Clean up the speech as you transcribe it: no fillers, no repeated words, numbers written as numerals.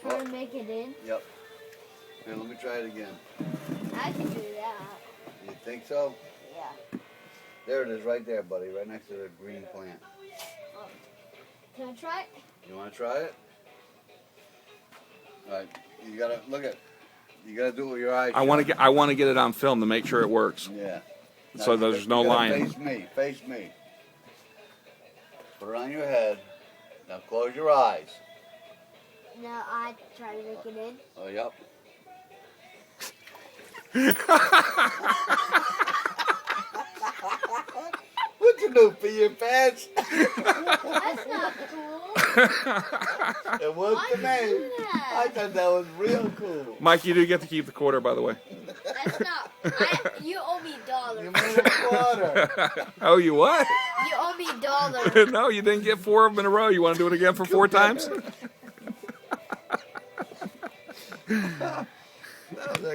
Try to make it in. Yep. Here, let me try it again. I can do that. You think so? Yeah. There it is right there, buddy, right next to the green plant. Can I try it? You want to try it? All right. You gotta look at. You gotta do it with your eyes. I want to get it on film to make sure it works. Yeah. So there's no you gotta lying. Face me. Face me. Put it on your head. Now close your eyes. Now I try to make it in. Oh, yep. What's your new pee your pants? That's not cool. It was Why to do me. you do that? I thought that was real cool. Mike, you do get to keep the quarter, by the way. That's not. You owe me $1. You made a quarter. Oh, you what? You owe me $1. No, you didn't get 4 of them in a row. You want to do it again for 4 times? That was a